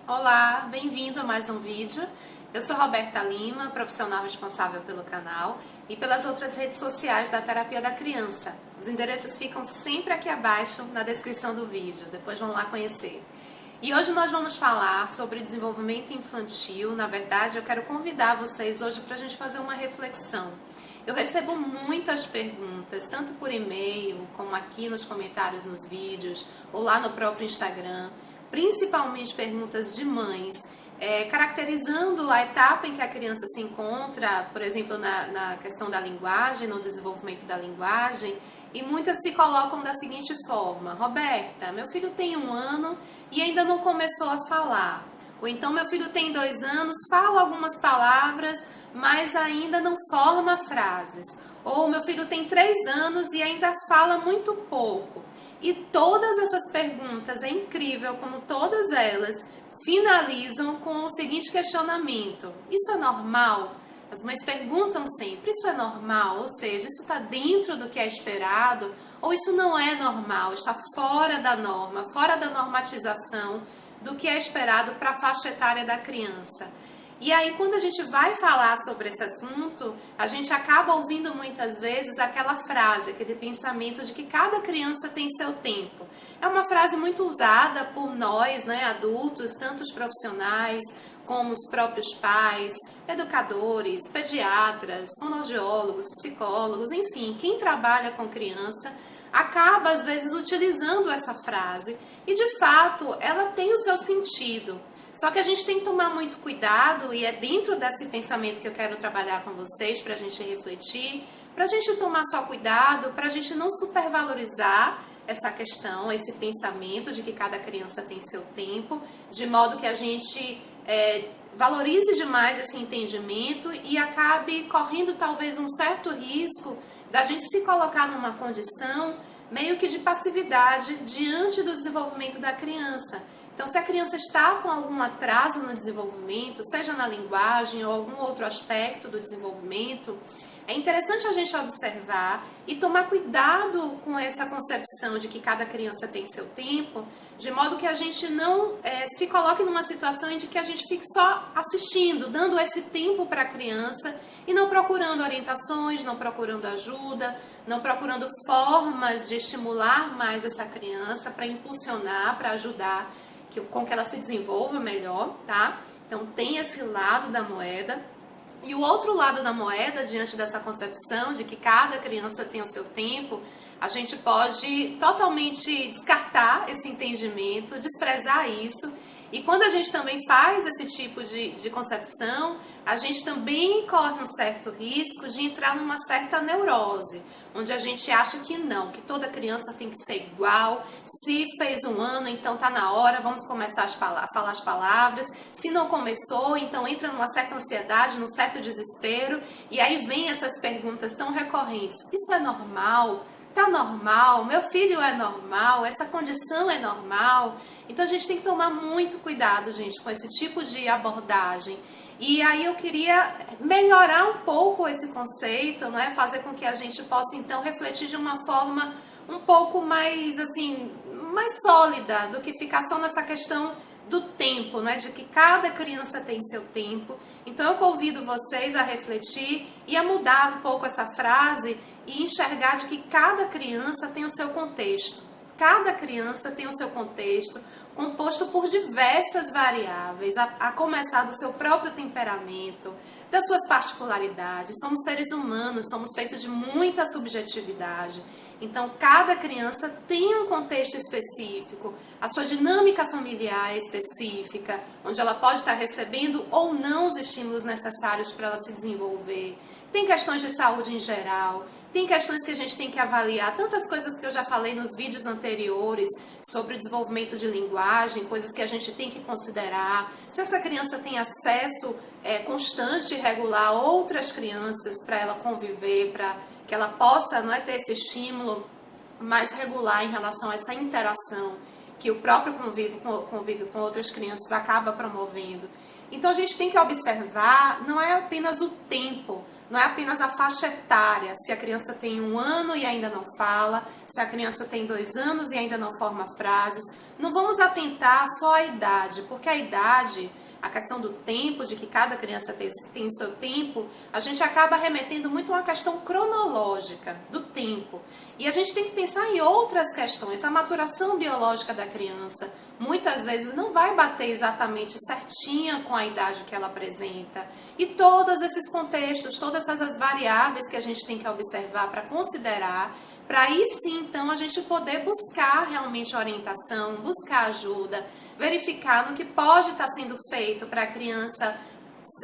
Olá, bem-vindo a mais um vídeo. Eu sou Roberta Lima, profissional responsável pelo canal e pelas outras redes sociais da Terapia da Criança. Os endereços ficam sempre aqui abaixo na descrição do vídeo, depois vão lá conhecer. E hoje nós vamos falar sobre desenvolvimento infantil. Na verdade, eu quero convidar vocês hoje para a gente fazer uma reflexão. Eu recebo muitas perguntas, tanto por e-mail, como aqui nos comentários nos vídeos, ou lá no próprio Instagram, principalmente perguntas de mães, caracterizando a etapa em que a criança se encontra, por exemplo, na questão da linguagem, no desenvolvimento da linguagem, e muitas se colocam da seguinte forma: Roberta, meu filho tem 1 ano e ainda não começou a falar. Ou então, meu filho tem 2 anos, fala algumas palavras, mas ainda não forma frases. Ou meu filho tem 3 anos e ainda fala muito pouco. E todas essas perguntas, é incrível como todas elas finalizam com o seguinte questionamento: isso é normal? As mães perguntam sempre: isso é normal? Ou seja, isso está dentro do que é esperado? Ou isso não é normal, está fora da norma, fora da normatização do que é esperado para a faixa etária da criança? E aí, quando a gente vai falar sobre esse assunto, a gente acaba ouvindo muitas vezes aquela frase, aquele pensamento de que cada criança tem seu tempo. É uma frase muito usada por nós, adultos, tanto os profissionais como os próprios pais, educadores, pediatras, fonoaudiólogos, psicólogos, enfim, quem trabalha com criança acaba às vezes utilizando essa frase e de fato ela tem o seu sentido. Só que a gente tem que tomar muito cuidado, e é dentro desse pensamento que eu quero trabalhar com vocês, para a gente refletir, para a gente tomar só cuidado, para a gente não supervalorizar essa questão, esse pensamento de que cada criança tem seu tempo, de modo que a gente valorize demais esse entendimento e acabe correndo talvez um certo risco da gente se colocar numa condição meio que de passividade diante do desenvolvimento da criança. Então, se a criança está com algum atraso no desenvolvimento, seja na linguagem ou algum outro aspecto do desenvolvimento, é interessante a gente observar e tomar cuidado com essa concepção de que cada criança tem seu tempo, de modo que a gente não se coloque numa situação em que a gente fique só assistindo, dando esse tempo para a criança e não procurando orientações, não procurando ajuda, não procurando formas de estimular mais essa criança para impulsionar, para ajudar com que ela se desenvolva melhor, tá? Então tem esse lado da moeda. E o outro lado da moeda, diante dessa concepção de que cada criança tem o seu tempo, a gente pode totalmente descartar esse entendimento, desprezar isso. E quando a gente também faz esse tipo de concepção, a gente também corre um certo risco de entrar numa certa neurose, onde a gente acha que não, que toda criança tem que ser igual. Se fez 1 ano, então está na hora, vamos começar a falar as palavras. Se não começou, então entra numa certa ansiedade, num certo desespero, e aí vem essas perguntas tão recorrentes: isso é normal? Tá normal? Meu filho é normal? Essa condição é normal? Então a gente tem que tomar muito cuidado, gente, com esse tipo de abordagem. E aí eu queria melhorar um pouco esse conceito, fazer com que a gente possa então refletir de uma forma um pouco mais, assim, mais sólida do que ficar só nessa questão do tempo, de que cada criança tem seu tempo. Então eu convido vocês a refletir e a mudar um pouco essa frase e enxergar de que cada criança tem o seu contexto. Cada criança tem o seu contexto, composto por diversas variáveis, a começar do seu próprio temperamento, das suas particularidades. Somos seres humanos, somos feitos de muita subjetividade. Então, cada criança tem um contexto específico, a sua dinâmica familiar é específica, onde ela pode estar recebendo ou não os estímulos necessários para ela se desenvolver. Tem questões de saúde em geral, tem questões que a gente tem que avaliar, tantas coisas que eu já falei nos vídeos anteriores sobre desenvolvimento de linguagem, coisas que a gente tem que considerar. Se essa criança tem acesso constante e regular a outras crianças para ela conviver, para que ela possa ter esse estímulo mais regular em relação a essa interação que o próprio convívio com outras crianças acaba promovendo. Então a gente tem que observar, não é apenas o tempo, não é apenas a faixa etária, se a criança tem 1 ano e ainda não fala, se a criança tem 2 anos e ainda não forma frases. Não vamos atentar só à idade, porque a idade, a questão do tempo, de que cada criança tem seu tempo, a gente acaba remetendo muito a uma questão cronológica do tempo. E a gente tem que pensar em outras questões. A maturação biológica da criança muitas vezes não vai bater exatamente certinha com a idade que ela apresenta. E todos esses contextos, todas essas variáveis que a gente tem que observar para considerar, para aí sim, então, a gente poder buscar realmente orientação, buscar ajuda, verificar no que pode estar sendo feito para a criança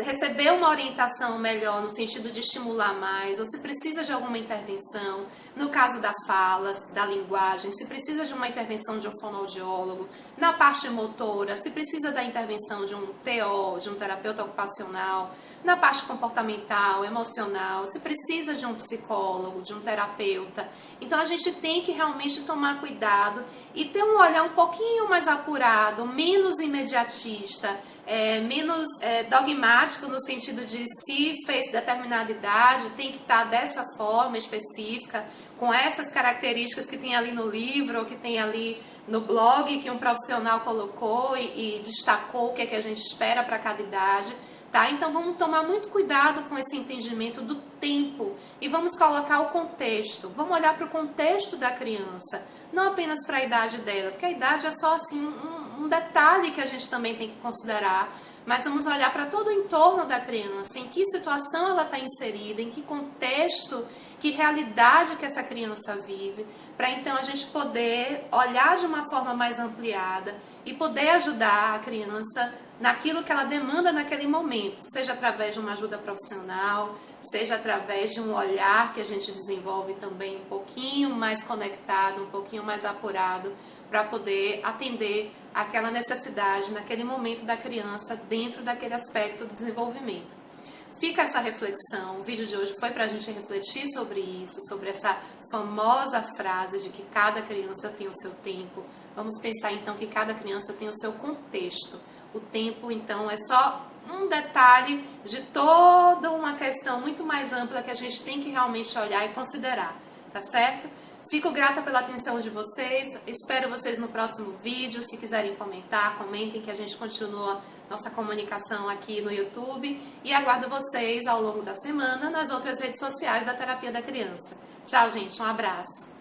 receber uma orientação melhor no sentido de estimular mais, ou se precisa de alguma intervenção, no caso da fala, da linguagem, se precisa de uma intervenção de um fonoaudiólogo, na parte motora, se precisa da intervenção de um TO, de um terapeuta ocupacional, na parte comportamental, emocional, se precisa de um psicólogo, de um terapeuta. Então a gente tem que realmente tomar cuidado e ter um olhar um pouquinho mais apurado, menos imediatista, menos dogmático no sentido de se fez determinada idade, tem que estar dessa forma específica, com essas características que tem ali no livro, ou que tem ali no blog, que um profissional colocou e destacou o que é que a gente espera para cada idade. Tá? Então vamos tomar muito cuidado com esse entendimento do tempo e vamos colocar o contexto. Vamos olhar para o contexto da criança, não apenas para a idade dela, porque a idade é só assim um detalhe que a gente também tem que considerar, mas vamos olhar para todo o entorno da criança, em que situação ela está inserida, em que contexto, que realidade que essa criança vive, para então a gente poder olhar de uma forma mais ampliada e poder ajudar a criança naquilo que ela demanda naquele momento, seja através de uma ajuda profissional, seja através de um olhar que a gente desenvolve também um pouquinho mais conectado, um pouquinho mais apurado, para poder atender aquela necessidade naquele momento da criança dentro daquele aspecto do desenvolvimento. Fica essa reflexão, o vídeo de hoje foi para a gente refletir sobre isso, sobre essa famosa frase de que cada criança tem o seu tempo. Vamos pensar então que cada criança tem o seu contexto. O tempo, então, é só um detalhe de toda uma questão muito mais ampla que a gente tem que realmente olhar e considerar, tá certo? Fico grata pela atenção de vocês, espero vocês no próximo vídeo. Se quiserem comentar, comentem, que a gente continua nossa comunicação aqui no YouTube e aguardo vocês ao longo da semana nas outras redes sociais da Terapia da Criança. Tchau, gente, um abraço!